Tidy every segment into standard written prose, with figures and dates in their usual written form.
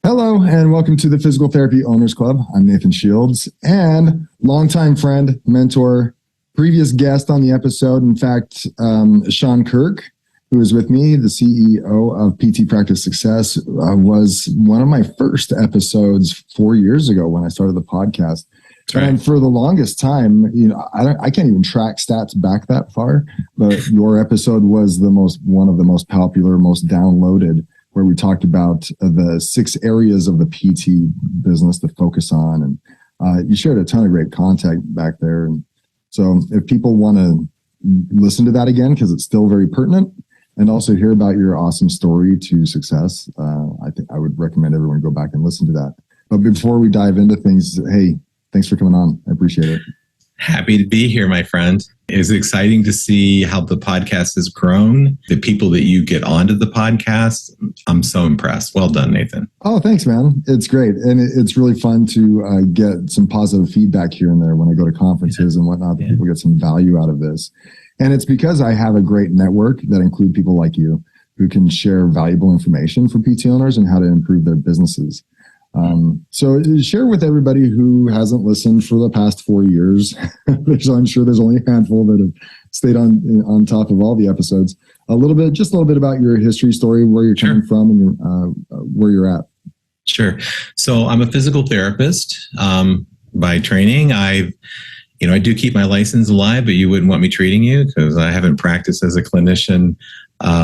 Hello, and welcome to the Physical Therapy Owners Club. I'm Nathan Shields, and longtime friend, mentor, previous guest on the episode. In fact, Shaun Kirk, who is with me, the CEO of PT Practice Success, was one of my first episodes 4 years ago when I started the podcast. Right. And for the longest time, I can't even track stats back that far, but your episode was one of the most popular, most downloaded, where we talked about the 6 areas of the PT business to focus on. And you shared a ton of great content back there. And so if people want to listen to that again, because it's still very pertinent, and also hear about your awesome story to success, I think I would recommend everyone go back and listen to that. But before we dive into things, hey, thanks for coming on. I appreciate it. Happy to be here, my friend. It's exciting to see how the podcast has grown. The people that you get onto the podcast, I'm so impressed. Well done, Nathan. Oh, thanks, man. It's great. And it's really fun to get some positive feedback here and there when I go to conferences and whatnot, that people get some value out of this. And it's because I have a great network that include people like you who can share valuable information for PT owners and how to improve their businesses. So share with everybody who hasn't listened for the past 4 years. I'm sure there's only a handful that have stayed on top of all the episodes. Just a little bit about your history story, where you're coming from, and where you're at. Sure. So I'm a physical therapist by training. I do keep my license alive, but you wouldn't want me treating you because I haven't practiced as a clinician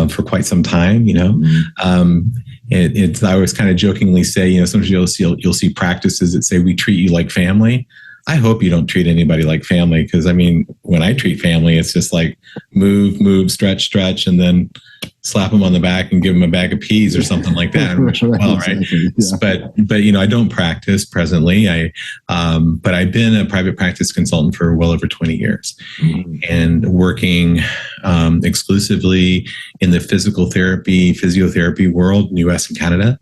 for quite some time. I always kind of jokingly say, sometimes you'll see practices that say we treat you like family. I hope you don't treat anybody like family, because when I treat family, it's just like move, stretch, and then slap them on the back and give them a bag of peas or something like that. Right? Yeah. But I don't practice presently. But I've been a private practice consultant for well over 20 years, and working exclusively in the physiotherapy world in the US and Canada.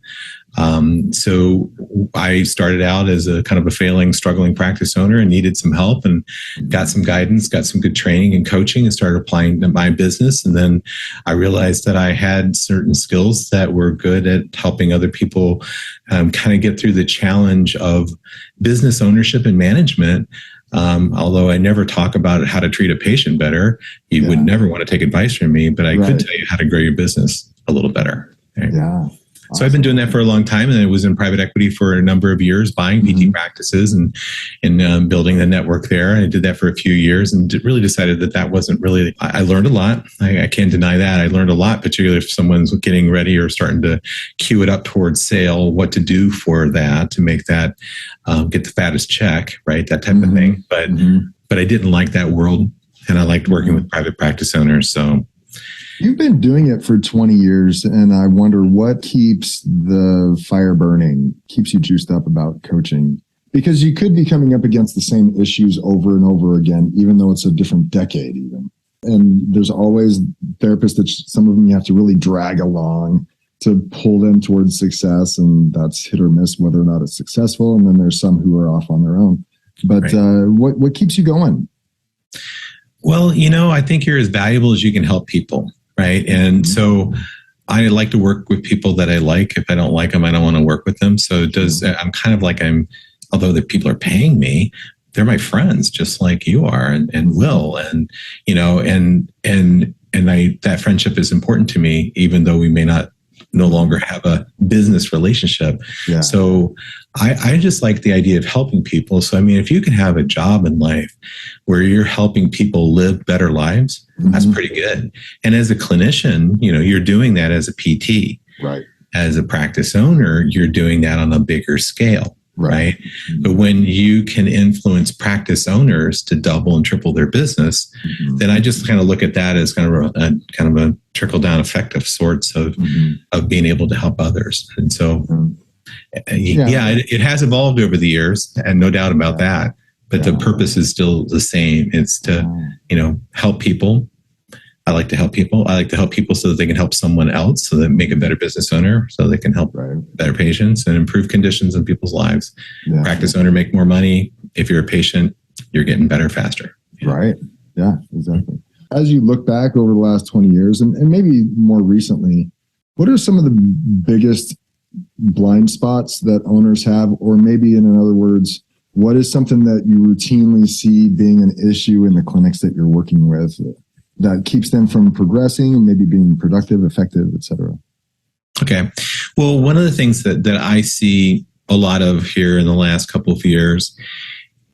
So I started out as a kind of a struggling practice owner and needed some help, and got some guidance, got some good training and coaching, and started applying to my business. And then I realized that I had certain skills that were good at helping other people kind of get through the challenge of business ownership and management. Although I never talk about how to treat a patient better, you would never want to take advice from me, but I could tell you how to grow your business a little better. Right? Yeah. So I've been doing that for a long time, and I was in private equity for a number of years, buying PT practices and building the network there. I did that for a few years and really decided that wasn't really, I learned a lot. I can't deny that. I learned a lot, particularly if someone's getting ready or starting to queue it up towards sale, what to do for that to make that get the fattest check, right? That type of thing. But I didn't like that world, and I liked working with private practice owners. So you've been doing it for 20 years, and I wonder what keeps the fire burning, keeps you juiced up about coaching, because you could be coming up against the same issues over and over again, even though it's a different decade even. And there's always therapists that some of them you have to really drag along to pull them towards success, and that's hit or miss whether or not it's successful. And then there's some who are off on their own. But what keeps you going? Well, I think you're as valuable as you can help people. Right. And so I like to work with people that I like. If I don't like them, I don't want to work with them. So I'm kind of like although the people are paying me, they're my friends, just like you are and Will. And, that friendship is important to me, even though we may no longer have a business relationship. Yeah. So I just like the idea of helping people. So, if you can have a job in life where you're helping people live better lives, that's pretty good. And as a clinician, you're doing that as a PT. Right. As a practice owner, you're doing that on a bigger scale. Right. But when you can influence practice owners to double and triple their business, then I just kind of look at that as kind of a trickle down effect of sorts of being able to help others. And so, it has evolved over the years, and no doubt about that. But the purpose is still the same. It's to, help people. I like to help people. I like to help people so that they can help someone else, so that make a better business owner, so they can help better patients and improve conditions in people's lives. Yeah. Practice owner, make more money. If you're a patient, you're getting better faster. Right. Yeah, exactly. As you look back over the last 20 years and maybe more recently, what are some of the biggest blind spots that owners have? Or maybe in other words, what is something that you routinely see being an issue in the clinics that you're working with that keeps them from progressing and maybe being productive, effective, et cetera? Okay. Well, one of the things that I see a lot of here in the last couple of years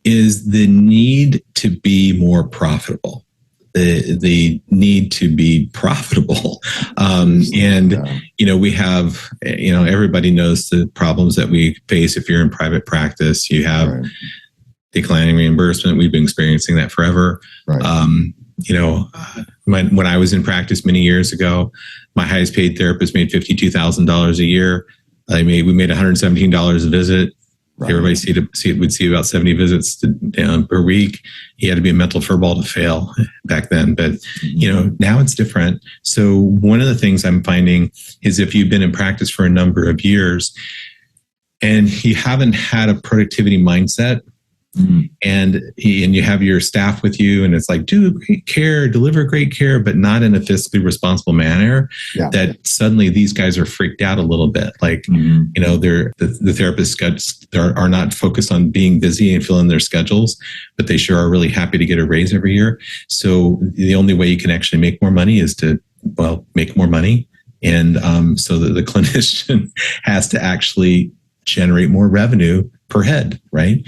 is the need to be more profitable. The need to be profitable. We have, everybody knows the problems that we face if you're in private practice. You have declining reimbursement. We've been experiencing that forever. Right. When I was in practice many years ago, my highest paid therapist made $52,000 a year. We made $117 a visit. Right. Everybody would see about 70 visits per week. He had to be a mental furball to fail back then. But, now it's different. So one of the things I'm finding is if you've been in practice for a number of years and you haven't had a productivity mindset, and you have your staff with you, and it's like, do great care, deliver great care, but not in a fiscally responsible manner, that suddenly these guys are freaked out a little bit. Like, the therapists are not focused on being busy and filling their schedules, but they sure are really happy to get a raise every year. So the only way you can actually make more money is to, make more money. And so that the clinician has to actually generate more revenue per head, right?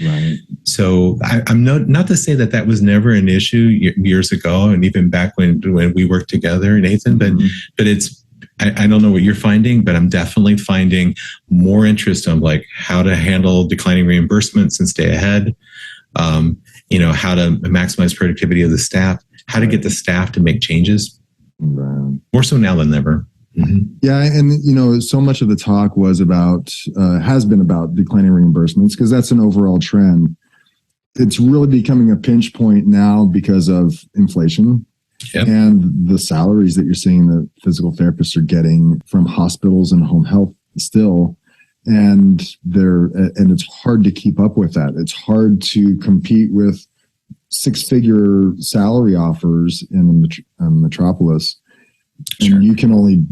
So I'm not to say that was never an issue years ago, and even back when we worked together, Nathan. But it's I don't know what you're finding, but I'm definitely finding more interest on like how to handle declining reimbursements and stay ahead. How to maximize productivity of the staff, how to get the staff to make changes. More so now than ever. Yeah. And, so much of the talk has been about declining reimbursements because that's an overall trend. It's really becoming a pinch point now because of inflation and the salaries that you're seeing that physical therapists are getting from hospitals and home health still. And it's hard to keep up with that. It's hard to compete with 6-figure salary offers in the metropolis. And you can only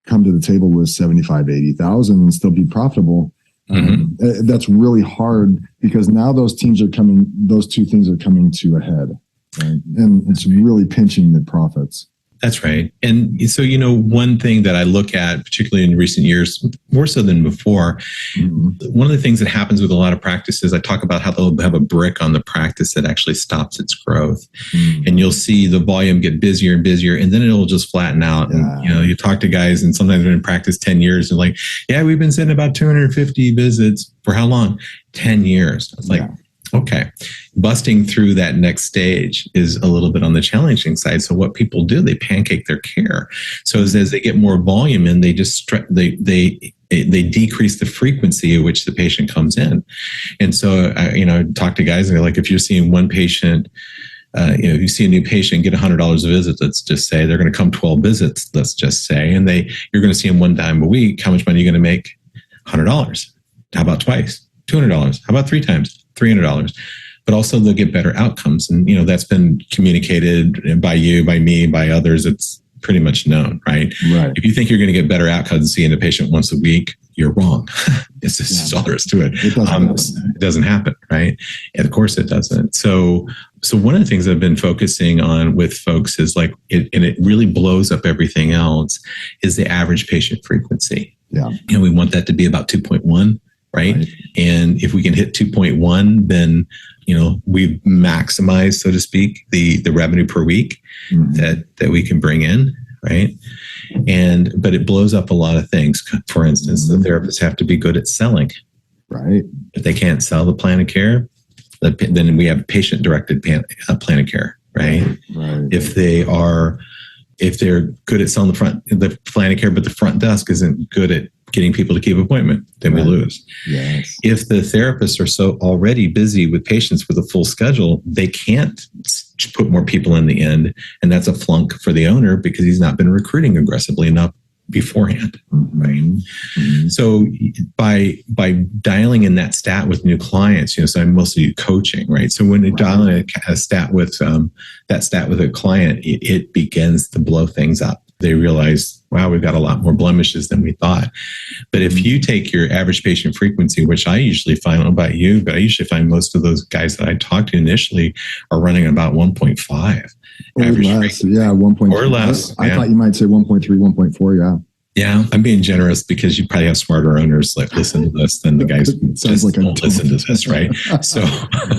come to the table with 75, 80,000 and still be profitable. That's really hard because now those two things are coming to a head, right? And it's really pinching the profits. That's right. And so, one thing that I look at, particularly in recent years, more so than before, one of the things that happens with a lot of practices, I talk about how they'll have a brick on the practice that actually stops its growth. And you'll see the volume get busier and busier, and then it'll just flatten out. And, you talk to guys, and sometimes they're in practice 10 years, and like, we've been sitting about 250 visits for how long? 10 years. It's like, okay, busting through that next stage is a little bit on the challenging side. So what people do, they pancake their care. So as they get more volume in, they just they decrease the frequency at which the patient comes in. And so I talk to guys and they're like, if you're seeing one patient, you see a new patient, get $100 a visit. Let's just say they're going to come 12 visits. Let's just say, and you're going to see them one time a week. How much money are you going to make? $100. How about twice? $200. How about 3 times? $300, but also they'll get better outcomes. And, that's been communicated by you, by me, by others. It's pretty much known, right? If you think you're going to get better outcomes seeing a patient once a week, you're wrong. It's just all there is to it. It doesn't happen, right? And of course it doesn't. So one of the things I've been focusing on with folks is and it really blows up everything else, is the average patient frequency. And we want that to be about 2.1. Right. And if we can hit 2.1, then, we've maximized, so to speak, the revenue per week that we can bring in. Right. But it blows up a lot of things. For instance, the therapists have to be good at selling. Right. If they can't sell the plan of care, then we have patient directed plan of care. Right. If they're good at selling the plan of care, but the front desk isn't good at getting people to keep appointment, then we lose. If the therapists are so already busy with patients with a full schedule, they can't put more people in the end. And that's a flunk for the owner because he's not been recruiting aggressively enough beforehand. Right. So by dialing in that stat with new clients, so I mostly do coaching, right? So when you dial in a stat with a client, it begins to blow things up. they realize, wow, we've got a lot more blemishes than we thought. But if you take your average patient frequency, which I usually find, I don't know about you, but I usually find most of those guys that I talked to initially are running about 1.5. Or less. Yeah, 1.3. Or less. I thought you might say 1.3, 1.4. Yeah. Yeah, I'm being generous because you probably have smarter owners that listen to this than the guys who just like don't listen to this, right? So,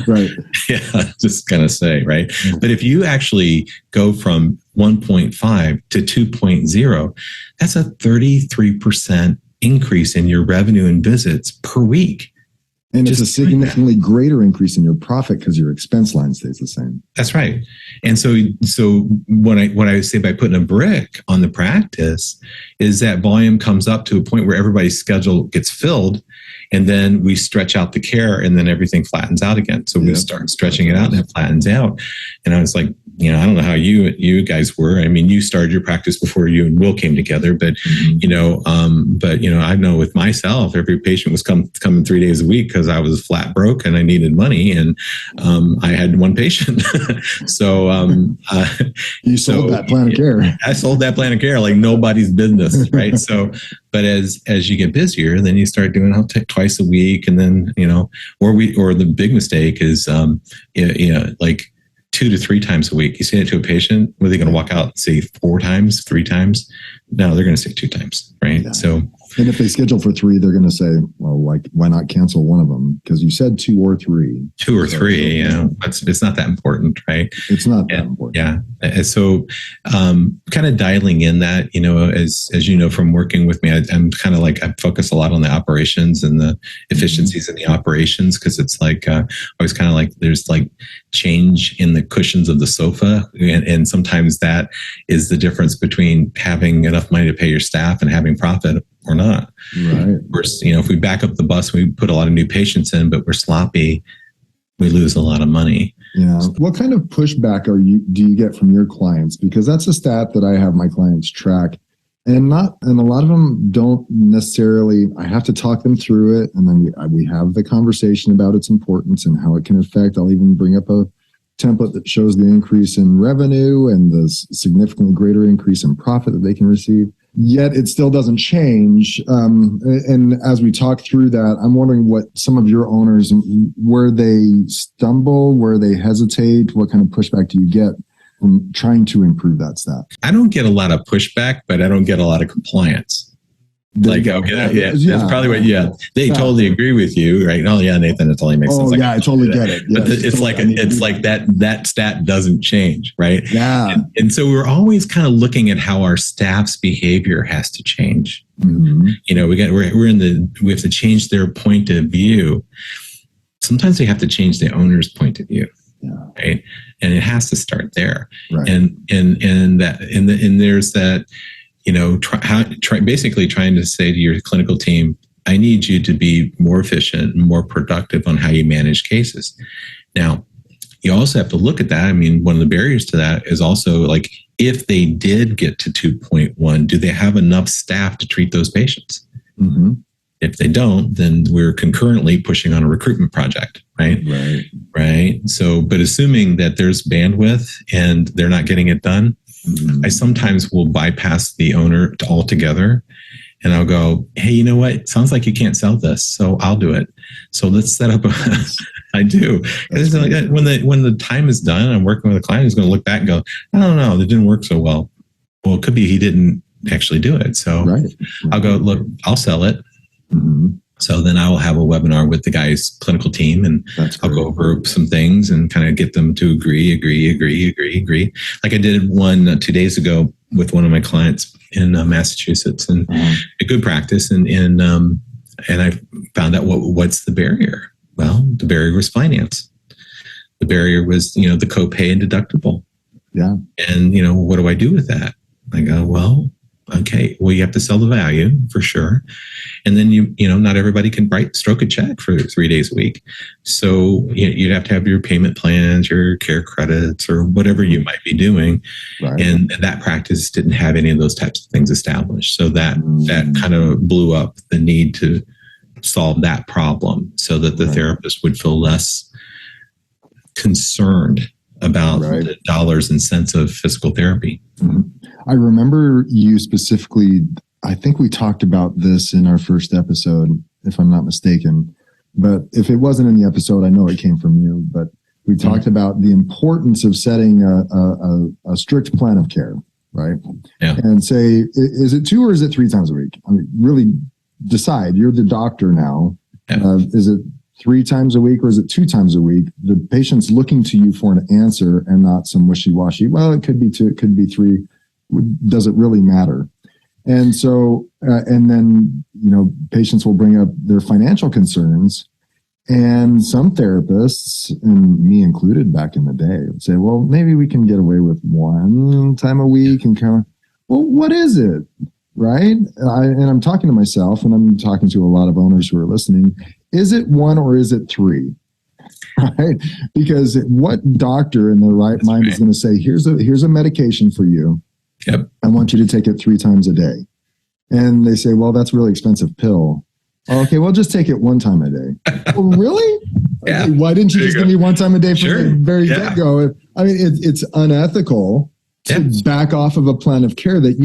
right. Yeah, just gonna say, right? But if you actually go from 1.5 to 2.0, that's a 33% increase in your revenue and visits per week. And it's a significantly greater increase in your profit because your expense line stays the same. That's right. And so what I say by putting a brick on the practice is that volume comes up to a point where everybody's schedule gets filled, and then we stretch out the care, and then everything flattens out again. So we start stretching it out, and it flattens out. And I was like, I don't know how you guys were. I mean, you started your practice before you and Will came together, but I know with myself, every patient was coming 3 days a week because I was flat broke and I needed money, and I had one patient. So you sold that plan of care. I sold that plan of care like nobody's business, right? So, but as you get busier, then you start doing twice a week, and then or the big mistake is like 2 to 3 times a week. You say it to a patient, were they going to walk out and say 4 times, 3 times? No, they're going to say 2 times, right? Yeah. So, and if they schedule for 3, they're going to say, well, like, why not cancel one of them? Because you said 2 or 3. 2 or 3, it's not that important, right? It's not that important. Yeah. And so, kind of dialing in that, as you know, from working with me, I'm kind of like, I focus a lot on the operations and the efficiencies in the operations, because it's like, always kind of like, there's like change in the cushions of the sofa. And sometimes that is the difference between having enough money to pay your staff and having profit or not. Right. If we back up the bus, we put a lot of new patients in, but we're sloppy, we lose a lot of money. Yeah. What kind of pushback do you get from your clients? Because that's a stat that I have my clients track, and a lot of them don't necessarily. I have to talk them through it, and then we have the conversation about its importance and how it can affect. I'll even bring up a template that shows the increase in revenue and the significantly greater increase in profit that they can receive. Yet it still doesn't change. And as we talk through that, I'm wondering what some of your owners, where they stumble, where they hesitate, what kind of pushback do you get from trying to improve that stat? I don't get a lot of pushback, but I don't get a lot of compliance. Like, okay, that's probably what, they totally agree with you, right? Oh yeah, Nathan, it totally makes sense. Oh yeah, I totally get it. But it's like that stat doesn't change, right? Yeah. And so we're always kind of looking at how our staff's behavior has to change. Mm-hmm. We have to change their point of view. Sometimes we have to change the owner's point of view. Yeah. Right. And it has to start there. Right. And there's that, basically trying to say to your clinical team, I need you to be more efficient and more productive on how you manage cases. Now, you also have to look at that. I mean, one of the barriers to that is also like, if they did get to 2.1, do they have enough staff to treat those patients? Mm-hmm. If they don't, then we're concurrently pushing on a recruitment project, right? Right. So, but assuming that there's bandwidth and they're not getting it done, I sometimes will bypass the owner altogether, and I'll go, hey, you know what? It sounds like you can't sell this, so I'll do it. So let's set up I do. Like when the time is done, I'm working with a client who's going to look back and go, I don't know, that didn't work so well. Well, it could be he didn't actually do it. So I'll go, look, I'll sell it. Mm-hmm. So then I will have a webinar with the guy's clinical team, and I'll go over some things and kind of get them to agree. Like I did one 2 days ago with one of my clients in Massachusetts, and a good practice. And I found out what's the barrier. Well, the barrier was finance. The barrier was, the copay and deductible. Yeah. And, what do I do with that? I go, well, okay, well, you have to sell the value for sure. And then not everybody can stroke a check for 3 days a week. So you'd have to have your payment plans, your care credits, or whatever you might be doing. Right. And that practice didn't have any of those types of things established. So that kind of blew up the need to solve that problem so that the therapist would feel less concerned about the dollars and cents of physical therapy. Mm-hmm. I remember you specifically, I think we talked about this in our first episode, if I'm not mistaken. But if it wasn't in the episode, I know it came from you. But we talked about the importance of setting a strict plan of care, right? Yeah. And say, is it 2 or is it 3 times a week? I mean, really decide. You're the doctor now. Yeah. Is it 3 times a week or is it 2 times a week? The patient's looking to you for an answer and not some wishy-washy. Well, it could be 2, it could be 3. Does it really matter? And so, and then, patients will bring up their financial concerns. And some therapists, and me included back in the day, would say, well, maybe we can get away with 1 time a week and kind of, well, what is it? Right? And I'm talking to myself and I'm talking to a lot of owners who are listening. Is it 1 or is it 3? Right? Because what doctor in their right mind is going to say, here's a medication for you. Yep. I want you to take it 3 times a day. And they say, well, that's a really expensive pill. Okay, well, just take it 1 time a day. Well, really? Yeah. Okay, why didn't you just give me 1 time a day from the very get-go? I mean, it's unethical to back off of a plan of care that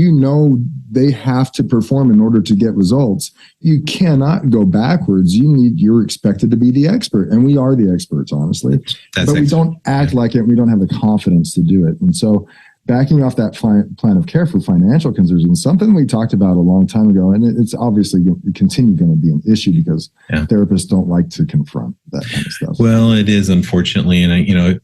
they have to perform in order to get results. You cannot go backwards. You're expected to be the expert, and we are the experts, honestly. But we don't act like it. We don't have the confidence to do it. And so backing off that plan of care for financial concerns is something we talked about a long time ago, and it's obviously going to continue to be an issue because therapists don't like to confront that kind of stuff. Well, it is, unfortunately, and I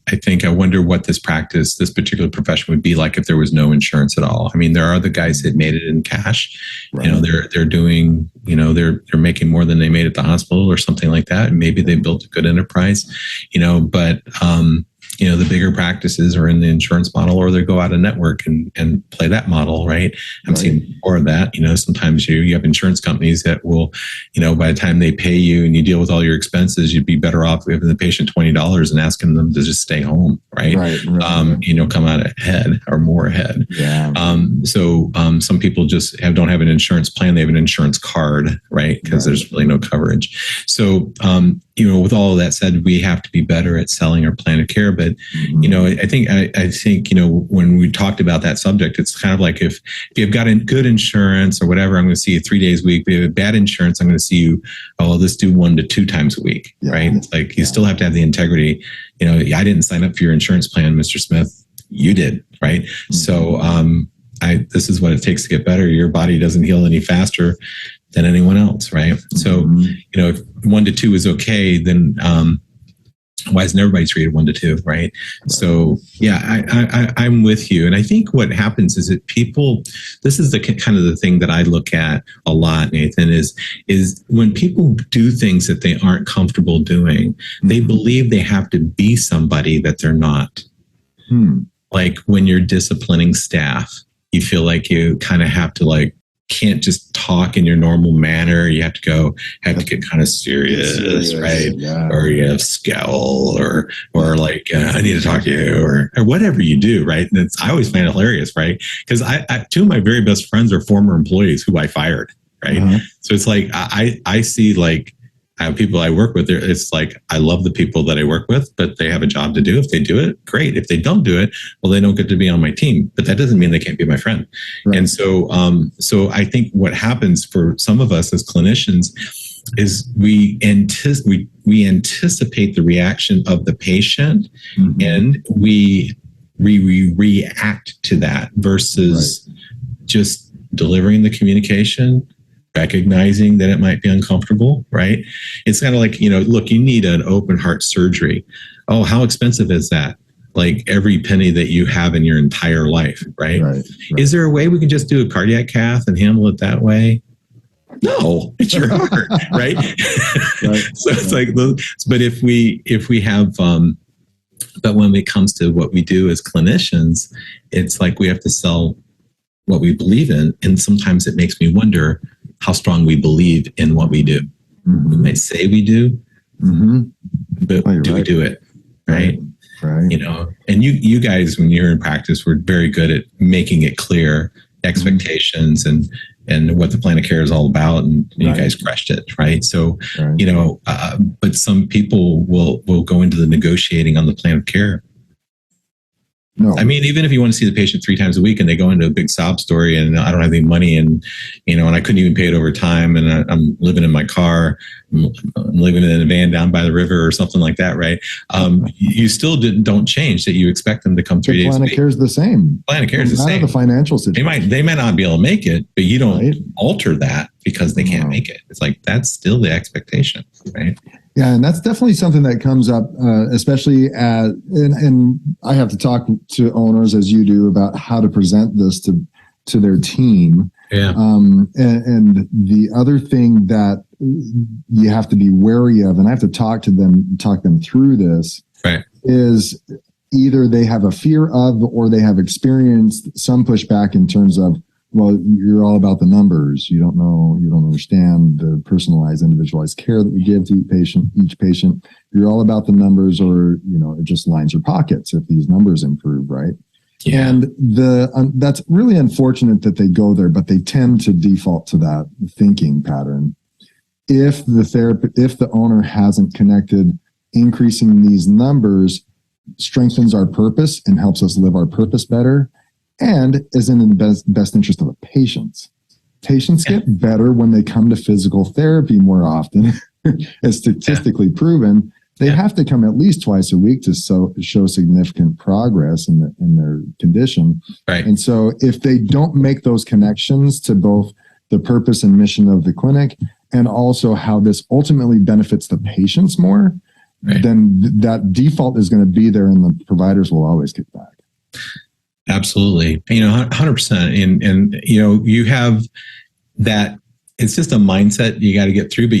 wonder what this particular profession would be like if there was no insurance at all. I mean, there are the guys that made it in cash. Right. They're doing, they're making more than they made at the hospital or something like that. And maybe they built a good enterprise, but the bigger practices are in the insurance model, or they go out of network and play that model, right? I'm seeing more of that. Sometimes you have insurance companies that will, by the time they pay you and you deal with all your expenses, you'd be better off giving the patient $20 and asking them to just stay home, right? Come out ahead or more ahead. Yeah. So some people just don't have an insurance plan; they have an insurance card, right? Because there's really no coverage. So with all of that said, we have to be better at selling our plan of care. But I think when we talked about that subject, it's kind of like if you've got a good insurance or whatever, I'm going to see you 3 days a week. If you have bad insurance, I'm going to see you. Oh, let's do 1 to 2 times a week, right? It's like you still have to have the integrity. I didn't sign up for your insurance plan, Mr. Smith. You did, right? Mm-hmm. So this is what it takes to get better. Your body doesn't heal any faster than anyone else, right? So, if 1 to 2 is okay, then why isn't everybody treated 1 to 2, right? So, I'm with you. And I think what happens is that this is the kind of the thing that I look at a lot, Nathan, is when people do things that they aren't comfortable doing, they believe they have to be somebody that they're not. Like when you're disciplining staff, you feel like you kind of have to can't just talk in your normal manner. You have to get kind of serious, right? Yeah. Or you have scowl or I need to talk to you or whatever you do, right? And I always find it hilarious, right? Because I 2 of my very best friends are former employees who I fired, right? Uh-huh. So it's like I see I have people I work with. It's like I love the people that I work with, but they have a job to do. If they do it, great. If they don't do it, well, they don't get to be on my team. But that doesn't mean they can't be my friend. Right. And so I think what happens for some of us as clinicians is we anticipate the reaction of the patient, and we react to that versus just delivering the communication, recognizing that it might be uncomfortable, right? It's kind of like, look, you need an open heart surgery. Oh, how expensive is that? Like every penny that you have in your entire life, right? Right. Is there a way we can just do a cardiac cath and handle it that way? No, it's your heart, right? So it's like, but if we have, but when it comes to what we do as clinicians, it's like we have to sell what we believe in. And sometimes it makes me wonder how strong we believe in what we do. We might say we do, but do we do it? Right. And you guys, when you're in practice, were very good at making it clear expectations and what the plan of care is all about. And you guys crushed it. Right. So, but some people will go into the negotiating on the plan of care No. I mean, even if you want to see the patient 3 times a week and they go into a big sob story and I don't have any money and, and I couldn't even pay it over time and I'm living in my car, I'm living in a van down by the river or something like that, right? You still don't change that you expect them to come 3 days a week. Plan of care is the same. Plan of care is the same. The financial situation. They might not be able to make it, but you don't alter that because they can't make it. It's like, that's still the expectation, right? Yeah, and that's definitely something that comes up, especially and I have to talk to owners as you do about how to present this to their team. Yeah. And the other thing that you have to be wary of, and I have to talk them through this, right, is either they have a fear of or they have experienced some pushback in terms of, well, you're all about the numbers. You don't know, you don't understand the personalized, individualized care that we give to each patient. You're all about the numbers, or, it just lines your pockets if these numbers improve, right? Yeah. And that's really unfortunate that they go there, but they tend to default to that thinking pattern. If the owner hasn't connected, increasing these numbers strengthens our purpose and helps us live our purpose better, and is in the best interest of the patients. Patients get better when they come to physical therapy more often. It's statistically proven. They have to come at least twice a week to show significant progress in their condition. Right. And so if they don't make those connections to both the purpose and mission of the clinic and also how this ultimately benefits the patients more, then that default is going to be there and the providers will always kick back. Absolutely. 100%. And you have that, it's just a mindset you got to get through, but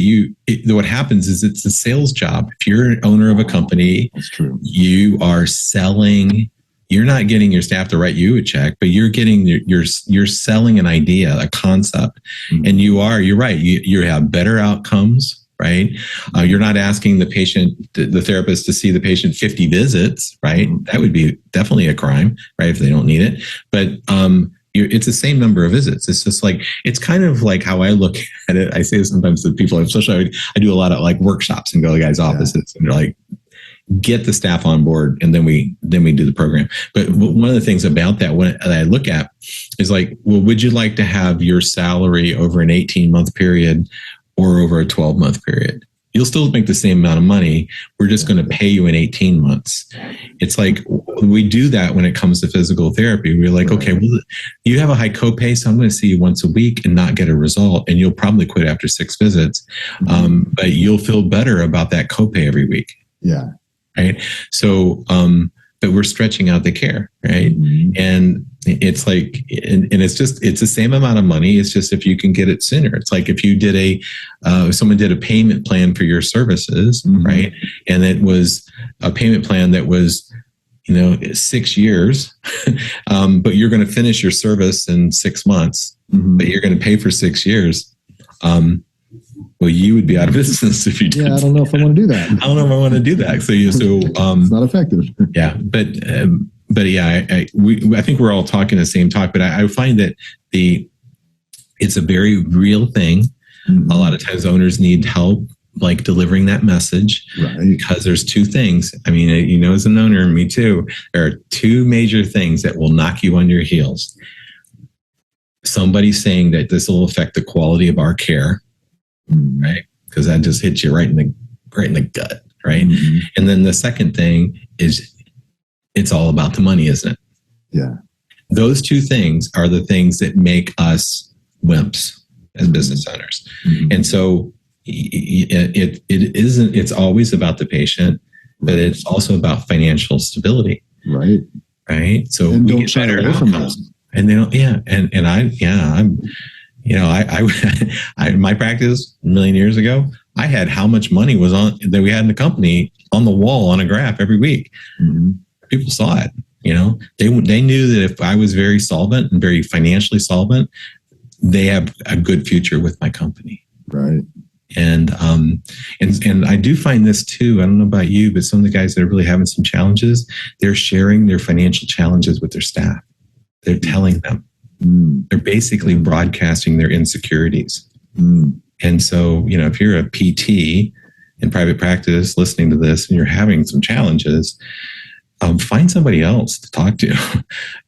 what happens is it's a sales job. If you're an owner of a company, that's true. You are selling, you're not getting your staff to write you a check, but you're getting, you're selling an idea, a concept. Mm-hmm. And you're right. You have better outcomes. Right. You're not asking the therapist to see the patient 50 visits, right? That would be definitely a crime, right? If they don't need it. But it's the same number of visits. It's just like, it's kind of like how I look at it. I say this sometimes to people, especially I do a lot of like workshops and go to guys' offices and they're like, get the staff on board and then we do the program. But one of the things about that I look at is like, well, would you like to have your salary over an 18-month period or over a 12-month period? You'll still make the same amount of money. We're just going to pay you in 18 months. It's like we do that when it comes to physical therapy. We're like, okay, well, you have a high copay, so I'm going to see you once a week and not get a result. And you'll probably quit after 6 visits. But you'll feel better about that copay every week. Yeah. Right. So, but we're stretching out the care. Right. Mm-hmm. And it's like, and it's the same amount of money. It's just if you can get it sooner. It's like if you did if someone did a payment plan for your services, right? And it was a payment plan that was, 6 years, but you're going to finish your service in 6 months, but you're going to pay for 6 years. Well, you would be out of business if you did. Yeah, I don't know if I want to do that. I don't know if I want to do that. So it's not effective. Yeah, but yeah, I think we're all talking the same talk. But I find that it's a very real thing. Mm-hmm. A lot of times, owners need help, like delivering that message, right? Because there's 2 things. I mean, as an owner, and me too, there are 2 major things that will knock you on your heels. Somebody saying that this will affect the quality of our care. Right, because that just hits you right in the gut, right? Mm-hmm. And then the second thing is, it's all about the money, isn't it? Yeah. Those 2 things are the things that make us wimps as business owners, and so it isn't. It's always about the patient, but it's also about financial stability, right? Right. So and we get better outcomes, and they don't. Yeah, and I'm. I my practice a million years ago, I had how much money was that we had in the company on the wall on a graph every week. Mm-hmm. People saw it. They knew that if I was very solvent and very financially solvent, they have a good future with my company. Right. And I do find this too. I don't know about you, but some of the guys that are really having some challenges, they're sharing their financial challenges with their staff. They're telling them. They're basically broadcasting their insecurities. And so, if you're a PT in private practice listening to this and you're having some challenges, find somebody else to talk to.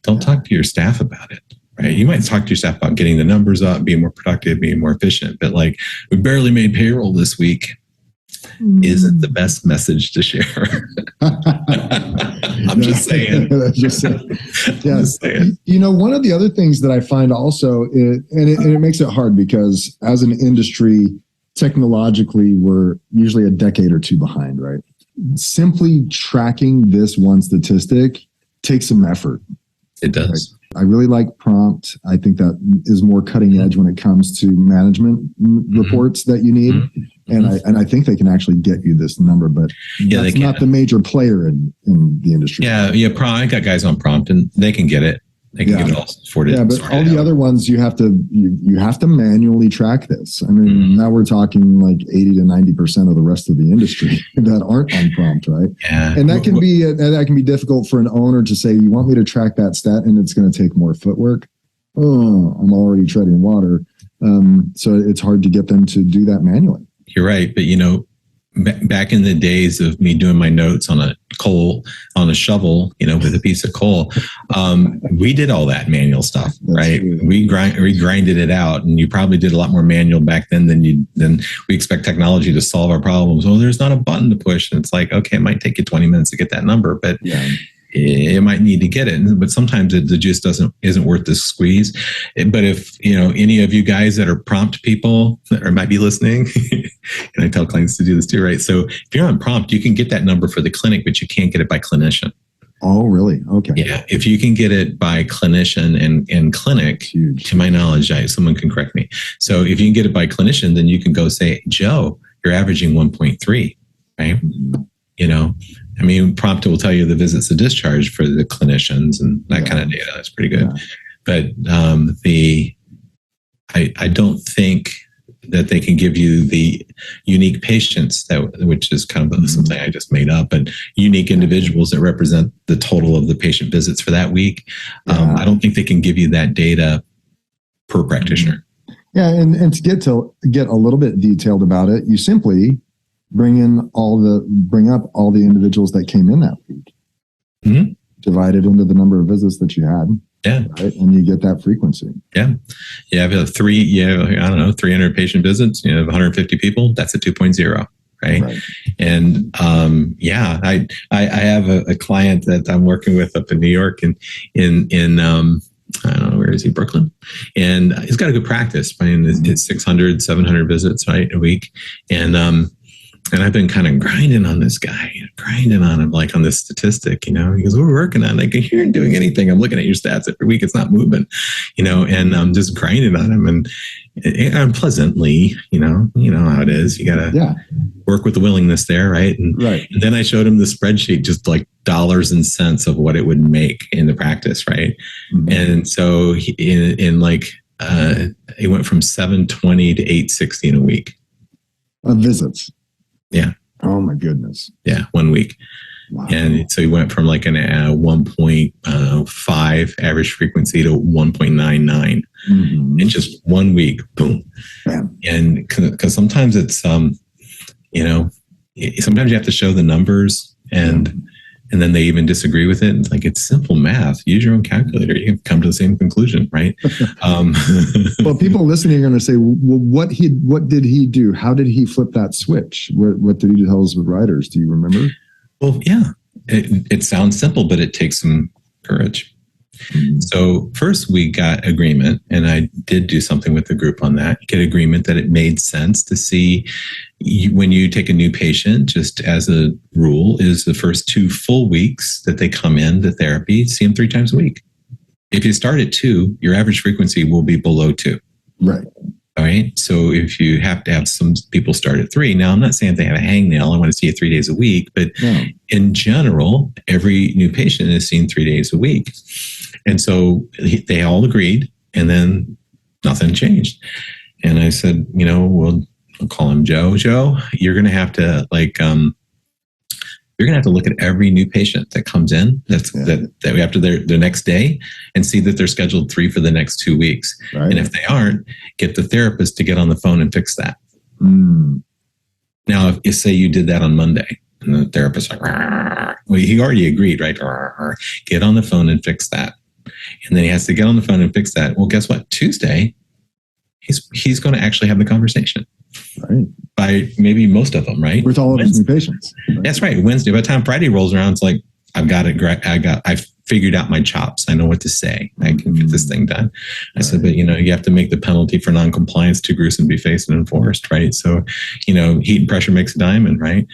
Don't talk to your staff about it. Right. You might talk to your staff about getting the numbers up, being more productive, being more efficient. But like, we barely made payroll this week isn't the best message to share. I'm just saying. Just saying. Yeah. Just saying. You know, one of the other things that I find also, it makes it hard because as an industry, technologically, we're usually a decade or two behind, right? Simply tracking this one statistic takes some effort. It does. Right? I really like Prompt. I think that is more cutting edge when it comes to management reports that you need. And I think they can actually get you this number, but that's not the major player in the industry. Yeah. I got guys on Prompt and they can get it. They can get it all sorted. Yeah, but all the other ones you have to manually track this. I mean, now we're talking like 80 to 90% of the rest of the industry that aren't on Prompt, right? Yeah. And that can be difficult for an owner to say, you want me to track that stat and it's going to take more footwork. Oh, I'm already treading water. So it's hard to get them to do that manually. You're right. But back in the days of me doing my notes on a shovel, with a piece of coal, we did all that manual stuff, right? We grinded it out, and you probably did a lot more manual back then than we expect technology to solve our problems. Well, there's not a button to push, and it's like, okay, it might take you 20 minutes to get that number, but it might need to get it. But sometimes the juice isn't worth the squeeze. But if any of you guys that are Prompt people or might be listening, and I tell clients to do this too, right? So if you're on Prompt, you can get that number for the clinic, but you can't get it by clinician. Oh, really? Okay. Yeah. If you can get it by clinician and clinic, to my knowledge, someone can correct me. So if you can get it by clinician, then you can go say, Joe, you're averaging 1.3, right? I mean, Prompt will tell you the visits to discharge for the clinicians and that kind of data. That's pretty good. Yeah. But I don't think that they can give you the unique patients which is kind of something I just made up, but unique individuals that represent the total of the patient visits for that week. I don't think they can give you that data per practitioner. Yeah, and to get a little bit detailed about it, you simply bring up all the individuals that came in that week, divided into the number of visits that you had. Yeah. Right? And you get that frequency. Yeah. You have 300 patient visits, 150 people, that's a 2.0. Right. And, I have a client that I'm working with up in New York and in I don't know, where is he? Brooklyn. And he's got a good practice. I mean, it's 600, 700 visits, right, a week. And I've been kind of grinding on this guy, grinding on him, like on this statistic, He goes, we're working on it. Like, you aren't doing anything. I'm looking at your stats every week. It's not moving, and I'm just grinding on him and pleasantly, you know how it is. You got to work with the willingness there. Right. And then I showed him the spreadsheet, just like dollars and cents of what it would make in the practice. Right. Mm-hmm. And so it went from 720 to 860 in a week. Of visits. Yeah. Oh my goodness. Yeah. 1 week. Wow. And so he went from like an 1.5 average frequency to 1.99 in just 1 week. Boom. Bam. And because sometimes it's, sometimes you have to show the numbers and then they even disagree with it. It's like, it's simple math. Use your own calculator. You can come to the same conclusion, right? Well, people listening are going to say, well, what did he do? How did he flip that switch? What did he tell us with writers? Do you remember? Well, yeah, it sounds simple, but it takes some courage. So first we got agreement, and I did do something with the group on that, get agreement that it made sense to see when you take a new patient, just as a rule, is the first 2 full weeks that they come in to therapy, see them 3 times a week. If you start at 2, your average frequency will be below 2. Right. All right. So if you have to have some people start at 3, now I'm not saying if they have a hangnail, I want to see you 3 days a week, but in general, every new patient is seen 3 days a week. And so they all agreed, and then nothing changed. And I said, I'll call him Joe. Joe, you're going to have to look at every new patient that comes in that after their next day and see that they're scheduled 3 for the next 2 weeks. Right. And if they aren't, get the therapist to get on the phone and fix that. Now, if you say you did that on Monday and the therapist's like, Well, he already agreed, right? Get on the phone and fix that. And then he has to get on the phone and fix that. Well, guess what? Tuesday, he's going to actually have the conversation. Right. By maybe most of them, right? With all of his new patients. Right? That's right. Wednesday, by the time Friday rolls around, it's like, I've figured out my chops. I know what to say. I can get this thing done. I said, but you have to make the penalty for noncompliance too gruesome to be faced and enforced, right? So, heat and pressure makes a diamond, right?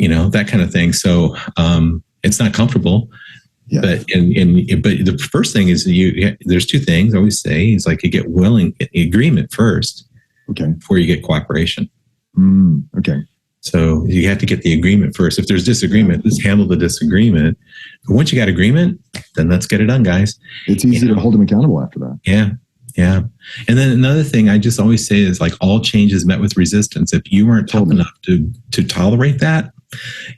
That kind of thing. So, it's not comfortable. Yeah. But the first thing is there's two things I always say is like you get agreement first, okay, before you get cooperation. Okay. So you have to get the agreement first. If there's disagreement, let's handle the disagreement. But once you got agreement, then let's get it done, guys. It's easy to hold them accountable after that. Yeah. Yeah. And then another thing I just always say is like all change is met with resistance. If you aren't tough enough to tolerate that,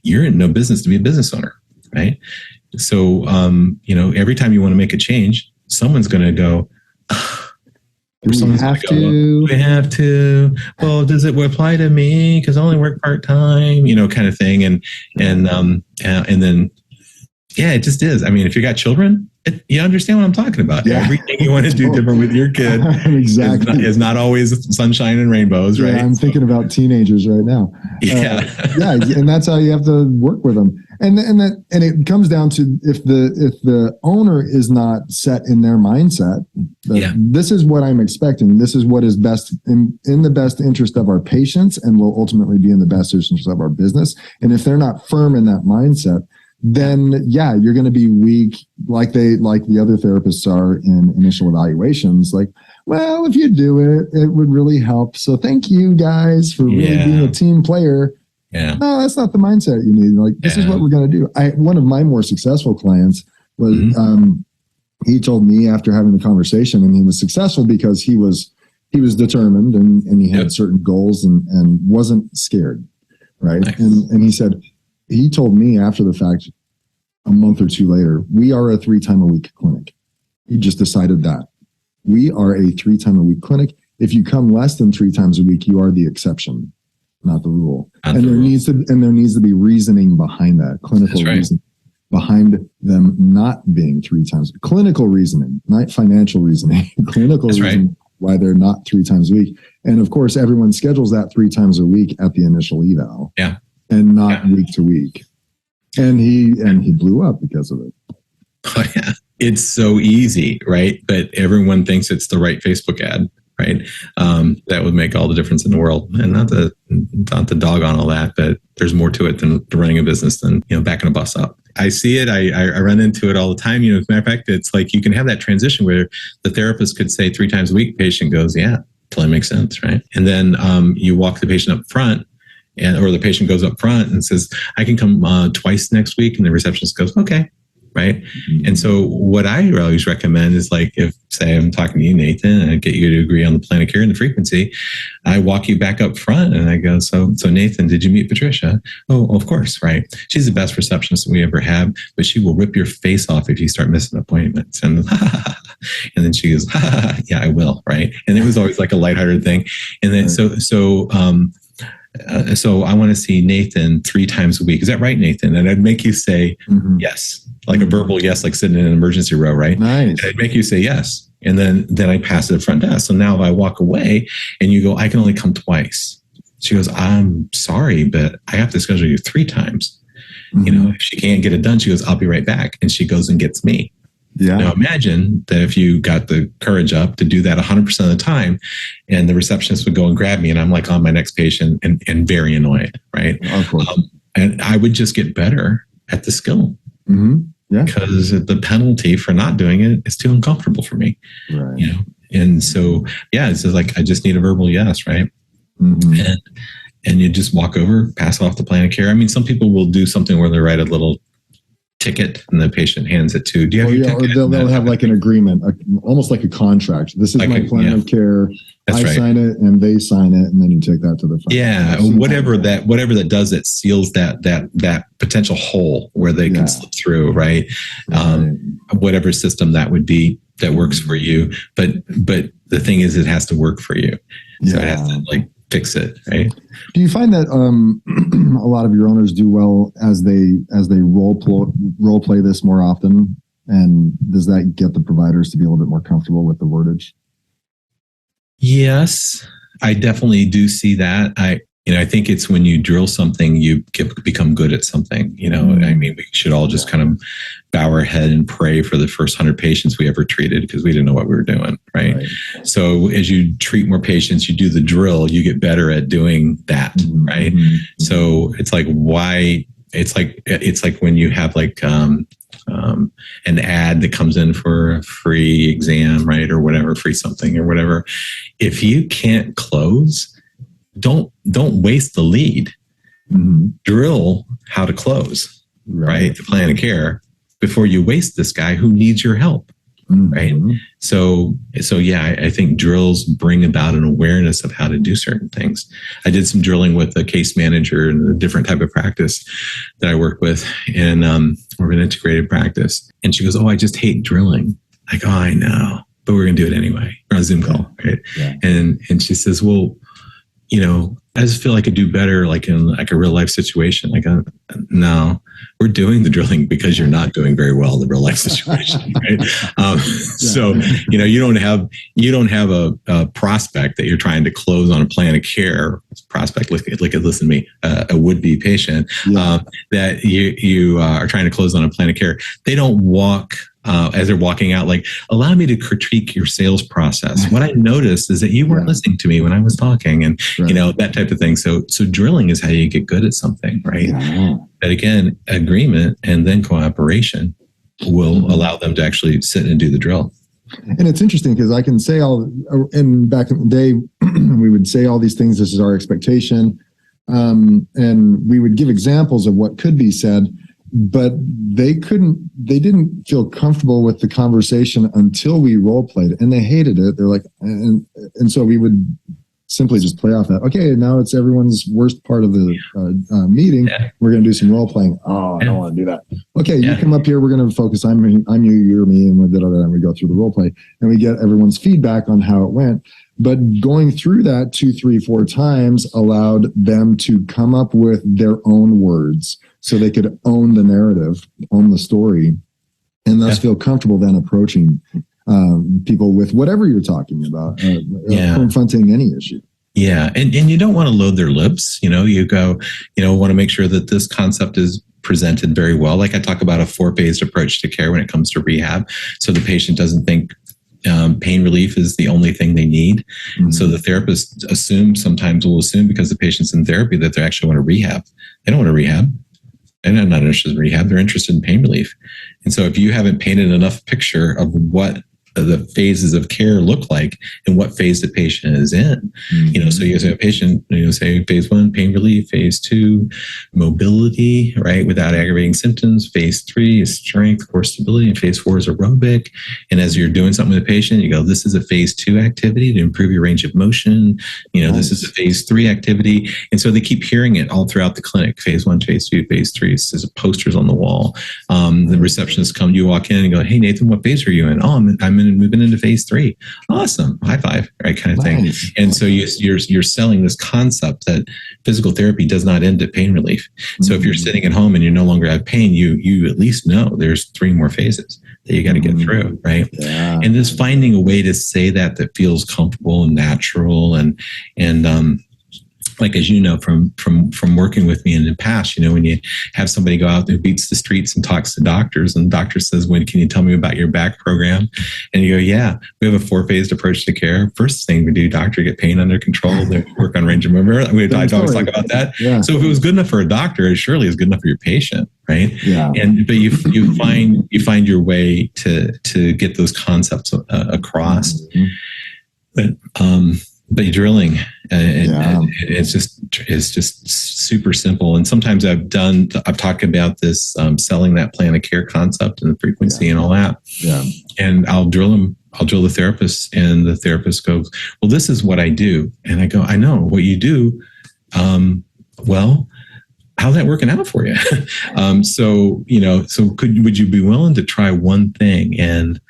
you're in no business to be a business owner, right? So, every time you want to make a change, someone's going to go, we have to. Well, does it apply to me? Because I only work part-time, kind of thing. And then, yeah, it just is. I mean, if you got children, you understand what I'm talking about. Yeah. Everything you want to do different with your kid exactly is not always sunshine and rainbows, right? Yeah, I'm thinking about teenagers right now. Yeah. And that's how you have to work with them. And it comes down to if the owner is not set in their mindset, this is what I'm expecting. This is what is best in the best interest of our patients and will ultimately be in the best interest of our business. And if they're not firm in that mindset, then you're going to be weak like the other therapists are in initial evaluations. Like, well, if you do it, it would really help. So thank you guys for really being a team player. Yeah. No, that's not the mindset you need. Like, this is what we're going to do. One of my more successful clients was, he told me after having the conversation, and he was successful because he was determined and he had certain goals and wasn't scared. Right. Nice. And he told me after the fact, a month or two later, we are a 3-time-a-week clinic. He just decided that we are a 3-time-a-week clinic. If you come less than 3 times a week, you are the exception, not the rule. There needs to be reasoning behind that, clinical reasoning behind them not being 3 times. Clinical reasoning, not financial reasoning. Clinical reasoning why they're not 3 times a week. And of course, everyone schedules that 3 times a week at the initial eval. Yeah. And not week to week. And he blew up because of it. Oh, yeah. It's so easy, right? But everyone thinks it's the right Facebook ad, right? That would make all the difference in the world. And not the dog on all that, but there's more to it than running a business than, backing a bus up. I see it. I run into it all the time. As a matter of fact, it's like you can have that transition where the therapist could say 3 times a week, patient goes, yeah, totally makes sense, right? And then you walk the patient up front, or the patient goes up front and says, I can come twice next week. And the receptionist goes, okay. Right. Mm-hmm. And so what I always recommend is like, if say I'm talking to you, Nathan, and I get you to agree on the plan of care and the frequency, I walk you back up front and I go, so Nathan, did you meet Patricia? Oh, of course. Right. She's the best receptionist we ever have, but she will rip your face off if you start missing appointments. And then she goes, yeah, I will. Right. And it was always like a lighthearted thing. And then, so I want to see Nathan 3 times a week. Is that right, Nathan? And I'd make you say yes, like a verbal yes, like sitting in an emergency row, right? Nice. And I'd make you say yes. And then I pass it to the front desk. So now if I walk away and you go, I can only come twice. She goes, I'm sorry, but I have to schedule you 3 times. If she can't get it done, she goes, I'll be right back. And she goes and gets me. Yeah. Now imagine that if you got the courage up to do that 100% of the time, and the receptionist would go and grab me, and I'm like on my next patient and very annoyed, right? Of course. And I would just get better at the skill. Mm-hmm. Yeah. Because the penalty for not doing it is too uncomfortable for me. Right. And so it's just like I just need a verbal yes, right? Mm-hmm. And you just walk over, pass off the plan of care. I mean, some people will do something where they write a little ticket and the patient hands it to. Do you have your ticket? Or they'll have like an agreement, almost like a contract. This is like my plan of care. I sign it and they sign it, and then you take that to the front. Yeah, whatever that does, that seals that potential hole where they can slip through, right? Whatever system that would be that works for you. But the thing is, it has to work for you. So it has to fix it, right? Do you find that a lot of your owners do well as they role play this more often? And does that get the providers to be a little bit more comfortable with the wordage? Yes, I definitely do see that. I think it's when you drill something, you become good at something. I mean, we should all just kind of bow our head and pray for the first 100 patients we ever treated because we didn't know what we were doing, right? So as you treat more patients, you do the drill, you get better at doing that, right? So it's like it's like when you have like an ad that comes in for a free exam, right, or whatever, free something or whatever. If you can't close, don't waste the lead. Drill how to close, right? The plan of care before you waste this guy who needs your help, right? So yeah, I think drills bring about an awareness of how to do certain things. I did some drilling with a case manager in a different type of practice that I work with, and we're an integrated practice. And she goes, "Oh, I just hate drilling." I go, "I know, but we're gonna do it anyway." We're on a Zoom call, right? Yeah. And she says, "Well, I just feel I could do better, like in like a real life situation." Like, no, we're doing the drilling because you're not doing very well in the real life situation, right? So, you don't have a prospect that you're trying to close on a plan of care. Prospect, listen to me, a would-be patient that you are trying to close on a plan of care. They don't walk. As they're walking out, like, "Allow me to critique your sales process. What I noticed is that you weren't listening to me when I was talking," and that type of thing. So drilling is how you get good at something, right? Yeah. But again, agreement and then cooperation will allow them to actually sit and do the drill. And it's interesting because I can say and back in the day, we would say all these things. This is our expectation, and we would give examples of what could be said. But they didn't feel comfortable with the conversation until we role played it, and they hated it. They're like, and so we would simply just play off that. Okay, now it's everyone's worst part of the meeting. Yeah. We're going to do some role playing. Oh, I don't want to do that. Okay, you come up here. We're going to focus. I'm you, you're me, and we go through the role play, and we get everyone's feedback on how it went. But going through that 2, 3, 4 times allowed them to come up with their own words so they could own the narrative, own the story, and thus feel comfortable then approaching people with whatever you're talking about, confronting any issue. Yeah. And you don't want to load their lips. You go, want to make sure that this concept is presented very well. Like I talk about a 4-phased approach to care when it comes to rehab. So the patient doesn't think pain relief is the only thing they need. So the therapist sometimes will assume because the patient's in therapy that they actually want to rehab. They don't want to rehab. And they're not interested in rehab. They're interested in pain relief. And so if you haven't painted enough picture of what the phases of care look like and what phase the patient is in, so you say a patient, say phase 1, pain relief, phase 2, mobility, right, without aggravating symptoms, phase 3 is strength, core stability, and phase 4 is aerobic. And as you're doing something with the patient, you go, this is a phase 2 activity to improve your range of motion. This is a phase 3 activity. And so they keep hearing it all throughout the clinic, phase 1, phase 2, phase 3. There's posters on the wall. The receptionist come, you walk in and go, "Hey, Nathan, what phase are you in?" "Oh, I'm moving into phase 3. "Awesome. High five," right? Kind of thing. And so you're selling this concept that physical therapy does not end at pain relief. So if you're sitting at home and you no longer have pain, you at least know there's 3 more phases that you got to get through, right? Yeah. And just finding a way to say that feels comfortable and natural and like, as you know, from working with me in the past, when you have somebody go out who beats the streets and talks to doctors, and the doctor says, "When can you tell me about your back program?" And you go, "Yeah, we have a 4-phased approach to care. First thing we do, doctor, get pain under control. They work on range of movement." I always talk about that. Yeah. So if it was good enough for a doctor, it surely is good enough for your patient, right? Yeah. But you find your way to get those concepts across. But you're drilling, it's just super simple. And sometimes I've talked about this, selling that plan of care concept and the frequency and all that. Yeah. And I'll drill the therapist, and the therapist goes, "Well, this is what I do." And I go, "I know what you do. Well, how's that working out for you?" Would you be willing to try one thing? And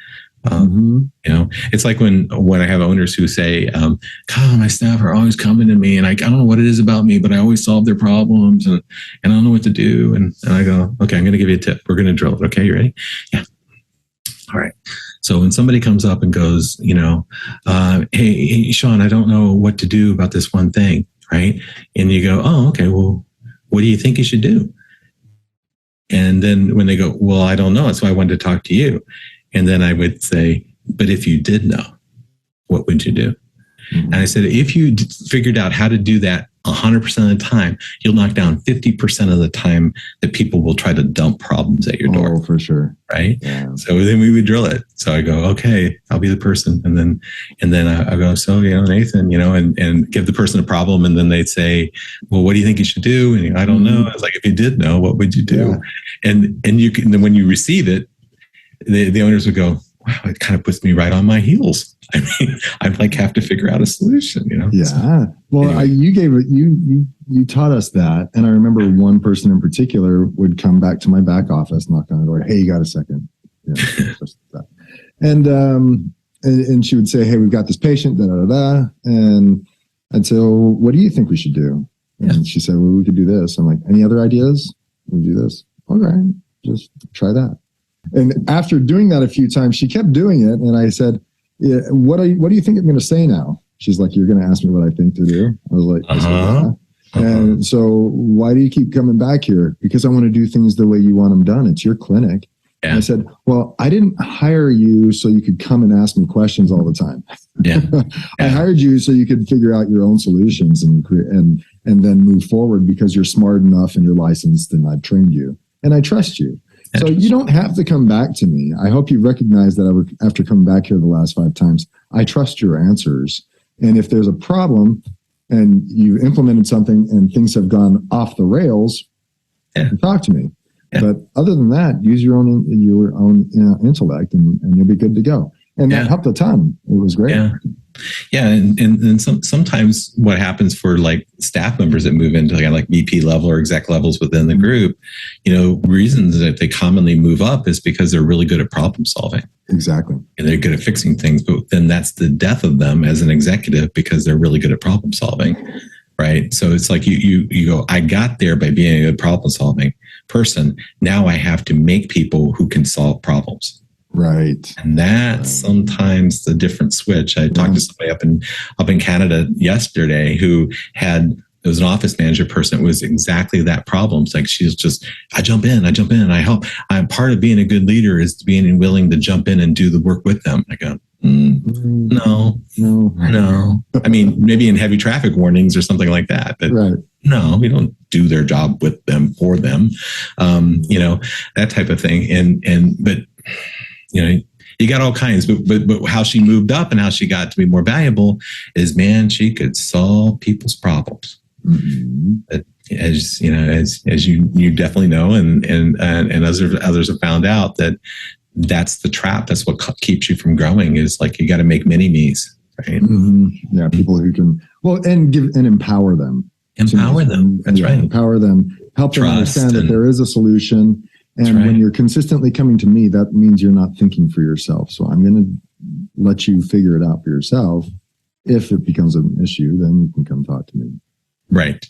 It's like when I have owners who say, God, my staff are always coming to me and I don't know what it is about me, but I always solve their problems and I don't know what to do. And I go, okay, I'm going to give you a tip. We're going to drill it. Okay. You ready? Yeah. All right. So when somebody comes up and goes, hey, Shaun, I don't know what to do about this one thing. Right. And you go, oh, okay. Well, what do you think you should do? And then when they go, well, I don't know. That's why I wanted to talk to you. And then I would say, but if you did know, what would you do? And I said, if you figured out how to do that 100% of the time, you'll knock down 50% of the time that people will try to dump problems at your door. Oh, for sure. Right. Yeah. So then we would drill it. So I go, okay, I'll be the person. And then I go, so, Nathan, and give the person a problem. And then they'd say, well, what do you think you should do? And I don't know. I was like, if you did know, what would you do? Yeah. And you can, and then when you receive it, the owners would go, wow, it kind of puts me right on my heels. I mean, I'd have to figure out a solution, Yeah. So, well, anyway. You taught us that. And I remember one person in particular would come back to my back office, knock on the door. Hey, you got a second? Just that. And she would say, hey, we've got this patient, da, da, da, da. And I'd say, well, what do you think we should do? And she said, well, we could do this. I'm like, any other ideas? We'll do this. All right, just try that. And after doing that a few times, she kept doing it. And I said, yeah, what do you think I'm going to say now? She's like, you're going to ask me what I think to do? I was like, yeah. And so why do you keep coming back here? Because I want to do things the way you want them done. It's your clinic. Yeah. And I said, well, I didn't hire you so you could come and ask me questions all the time. Yeah. I hired you so you could figure out your own solutions and then move forward because you're smart enough and you're licensed and I've trained you and I trust you. So you don't have to come back to me. I hope you recognize that after coming back here the last 5 times, I trust your answers. And if there's a problem and you've implemented something and things have gone off the rails, talk to me. Yeah. But other than that, use your own intellect and you'll be good to go. And that helped a ton. It was great. Yeah. Yeah. And sometimes what happens for staff members that move into like VP level or exec levels within the group, reasons that they commonly move up is because they're really good at problem solving. Exactly. And they're good at fixing things, but then that's the death of them as an executive because they're really good at problem solving. Right. So it's like you go, I got there by being a good problem solving person. Now I have to make people who can solve problems. Right. And that's sometimes the different switch. I talked to somebody up in Canada yesterday who was an office manager person. It was exactly that problem. It's like, she's just, I jump in, I help. I'm part of being a good leader is being willing to jump in and do the work with them. I go, no. I mean, maybe in heavy traffic warnings or something like that, but no, we don't do their job with them, for them. That type of thing. But you got all kinds, but how she moved up and how she got to be more valuable is, man, she could solve people's problems. Mm-hmm. But as you definitely know, and others have found out that's the trap. That's what keeps you from growing is you got to make mini-me's, right? Mm-hmm. Yeah. People who can, and give and empower them. Empower them. That's right. Empower them. Help them understand that there is a solution. And when you're consistently coming to me, that means you're not thinking for yourself. So I'm going to let you figure it out for yourself. If it becomes an issue, then you can come talk to me. Right.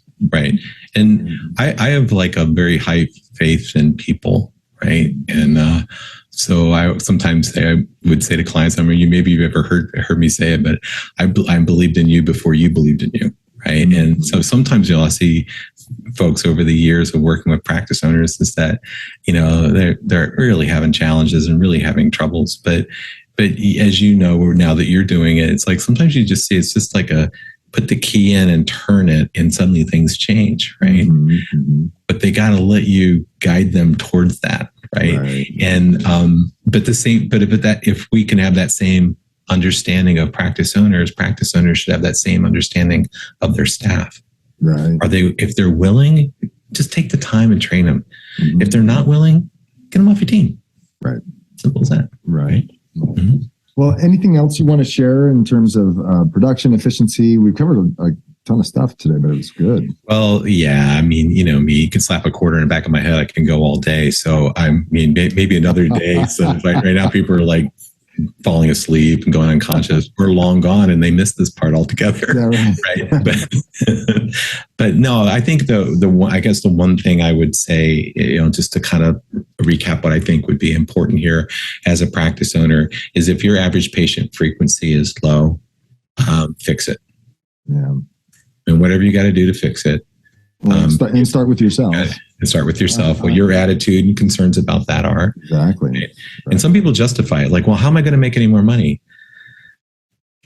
And I have a very high faith in people, right? And so I sometimes I would say to clients, maybe you've ever heard me say it, but I believed in you before you believed in you. Right. Mm-hmm. And so sometimes I see folks over the years of working with practice owners is that, they're really having challenges and really having troubles. But as you know, now that you're doing it, it's sometimes you just see it's just put the key in and turn it and suddenly things change. Right. Mm-hmm. But they got to let you guide them towards that. Right. And, if we can have that same understanding of practice owners should have that same understanding of their staff. Right. If they're willing, just take the time and train them. Mm-hmm. If they're not willing, get them off your team. Right. Simple as that. Right. Mm-hmm. Well, anything else you want to share in terms of production efficiency? We've covered a ton of stuff today, but it was good. Well, yeah. I mean, me, you can slap a quarter in the back of my head. I can go all day. So maybe another day. So right now people are falling asleep and going unconscious, we're long gone and they missed this part altogether. Yeah, right. But no, I think the one thing I would say, just to kind of recap what I think would be important here as a practice owner is if your average patient frequency is low, fix it. Yeah. And whatever you got to do to fix it. Start with yourself. And start with yourself. What your attitude and concerns about that are. Exactly. Right? And some people justify it like, well, how am I going to make any more money?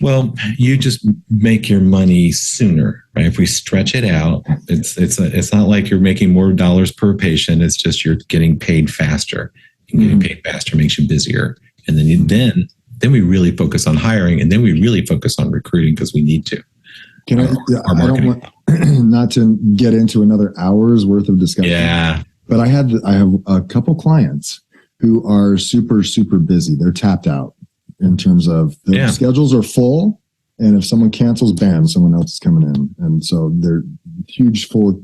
Well, you just make your money sooner, right? If we stretch it out, it's not like you're making more dollars per patient. It's just you're getting paid faster. And getting paid faster makes you busier. And then we really focus on hiring, and then we really focus on recruiting because we need to. I don't want not to get into another hour's worth of discussion. Yeah. But I have a couple clients who are super, super busy. They're tapped out in terms of their schedules are full. And if someone cancels, bam, someone else is coming in. And so they're huge full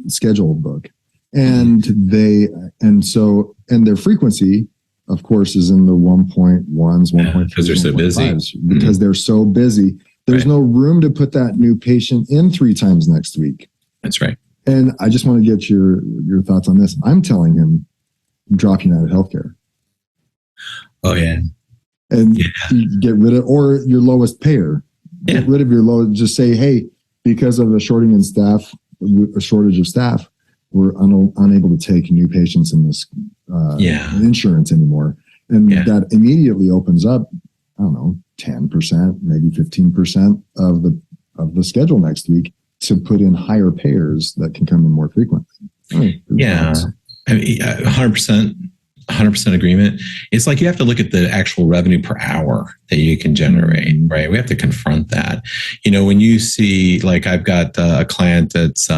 schedule book. And their frequency, of course, is in the 1.1s, 1.3s, because they're so busy. Because they're so busy. There's no room to put that new patient in 3 times next week. That's right. And I just want to get your thoughts on this. I'm telling him, drop United Healthcare. Oh, yeah. And get rid of, or your lowest payer. Yeah. Get rid of your low, just say, hey, because of a shortage of staff, we're unable to take new patients in this insurance anymore. And that immediately opens up, I don't know, 10%, maybe 15% of the schedule next week to put in higher payers that can come in more frequently. Yeah. I mean, 100% agreement. It's like you have to look at the actual revenue per hour that you can generate, right? We have to confront that. When you see, like, I've got a client that's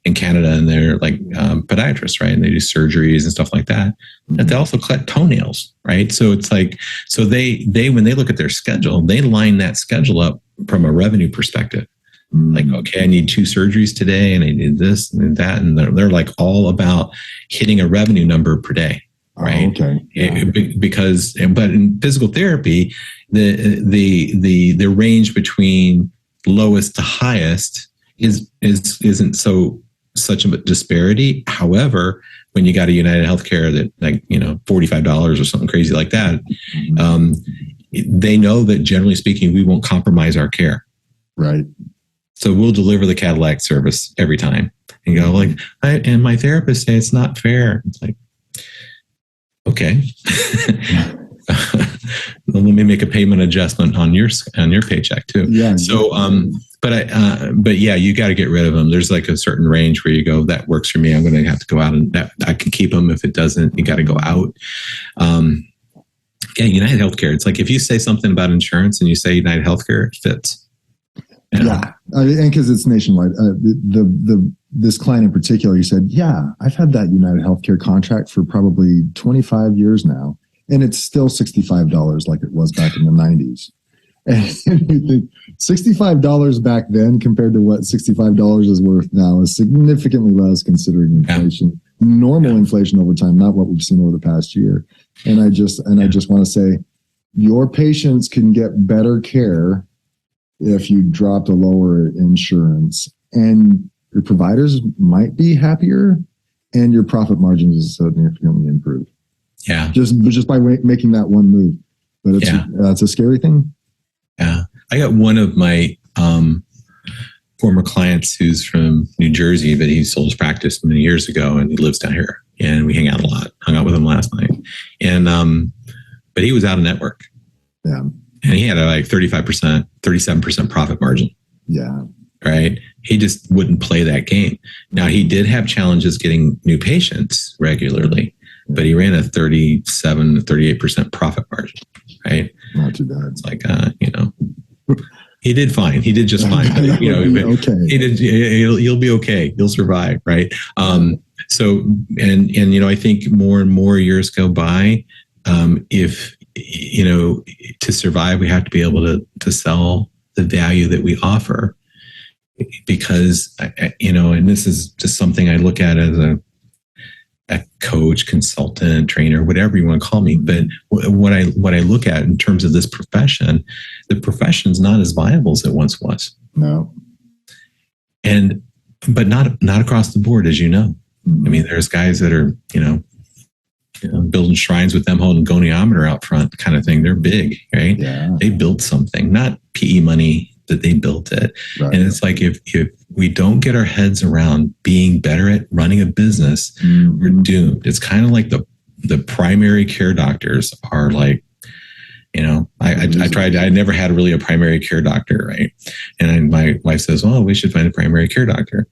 in Canada, and they're like podiatrists, right? And they do surgeries and stuff like that. But they also cut toenails, right? So it's like, so they when they look at their schedule, they line that schedule up from a revenue perspective. Like, okay, I need 2 surgeries today, and I need this and that, and they're like all about hitting a revenue number per day, right? Okay. Yeah. But in physical therapy, the range between lowest to highest isn't such a disparity. However, when you got a United Healthcare that, like, $45 or something crazy like that, they know that generally speaking, we won't compromise our care. Right. So we'll deliver the Cadillac service every time and go like, and my therapist say it's not fair. It's like, okay. Let me make a payment adjustment on your paycheck too. Yeah. So, but yeah, you got to get rid of them. There's like a certain range where you go, that works for me. I'm going to have to go out, and I can keep them. If it doesn't, you got to go out. United Healthcare. It's like, if you say something about insurance and you say United Healthcare, it fits. Yeah. And because it's nationwide. This client in particular, he said, yeah, I've had that United Healthcare contract for probably 25 years now. And it's still $65 like it was back in the 90s. And you think $65 back then compared to what $65 is worth now is significantly less, considering inflation, normal inflation over time, not what we've seen over the past year. And I just want to say, your patients can get better care if you dropped a lower insurance, and your providers might be happier, and your profit margins is significantly improved. Yeah. Just by making that one move. But it's a scary thing. Yeah. I got one of my former clients who's from New Jersey, but he sold his practice many years ago, and he lives down here, and we hang out a lot. Hung out with him last night. And but he was out of network. Yeah. And he had a 35%, 37% profit margin. Yeah. Right. He just wouldn't play that game. Now, he did have challenges getting new patients regularly, but he ran a 37, 38% profit margin. Right. Not too bad. It's like, he did fine. He did just fine. But, okay. He did. You'll be okay. You'll survive. Right. So, and I think more and more years go by. If to survive, we have to be able to sell the value that we offer, because and this is just something I look at a coach, consultant, trainer, whatever you want to call me. But what I look at in terms of this profession, the profession's not as viable as it once was. No. But not across the board, as you know. I mean, there's guys that are, building shrines with them holding goniometer out front kind of thing. They're big, right? Yeah. They built something, not PE money that they built it. Right. And it's like, if we don't get our heads around being better at running a business, we're doomed. It's kind of like the primary care doctors are like, I never had really a primary care doctor, right? And my wife says, "Oh, we should find a primary care doctor."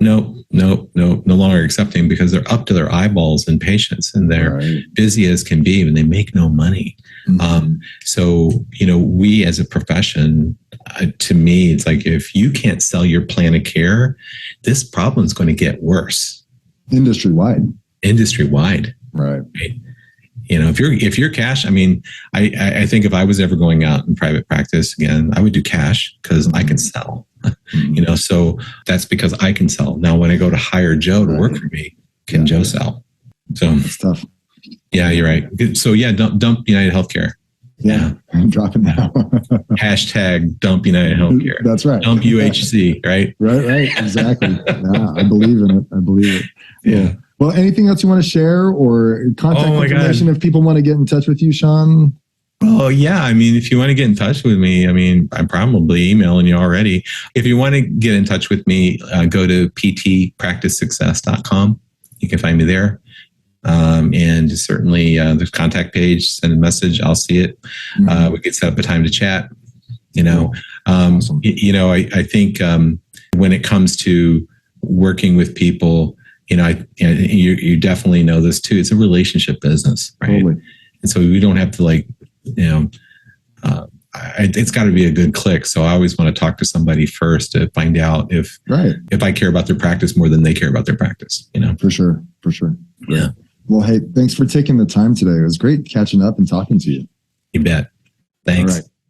No longer accepting, because they're up to their eyeballs in patients and they're busy as can be and they make no money. So, we as a profession, to me, it's like, if you can't sell your plan of care, this problem is going to get worse. Industry-wide. Right. If you're cash, I mean, I think if I was ever going out in private practice again, I would do cash because I can sell, so that's because I can sell. Now, when I go to hire Joe to work for me, can Joe sell? So it's tough. Yeah, you're right. So yeah, dump United Healthcare. Yeah. Drop it now. Hashtag dump United Healthcare. That's right. Dump UHC, right? Right. Exactly. Yeah, I believe in it. Yeah. Well, anything else you want to share or contact information if people want to get in touch with you, Shaun? Oh, yeah. I mean, if you want to get in touch with me, I mean, I'm probably emailing you already. If you want to get in touch with me, go to ptpracticesuccess.com. You can find me there. And certainly the contact page, send a message. I'll see it. We could set up a time to chat. Awesome. I think when it comes to working with people, you definitely know this too. It's a relationship business, right? Totally. And so we don't have to it's got to be a good click. So I always want to talk to somebody first to find out if I care about their practice more than they care about their practice. For sure. Yeah. Well, hey, thanks for taking the time today. It was great catching up and talking to you. You bet. Thanks. All right.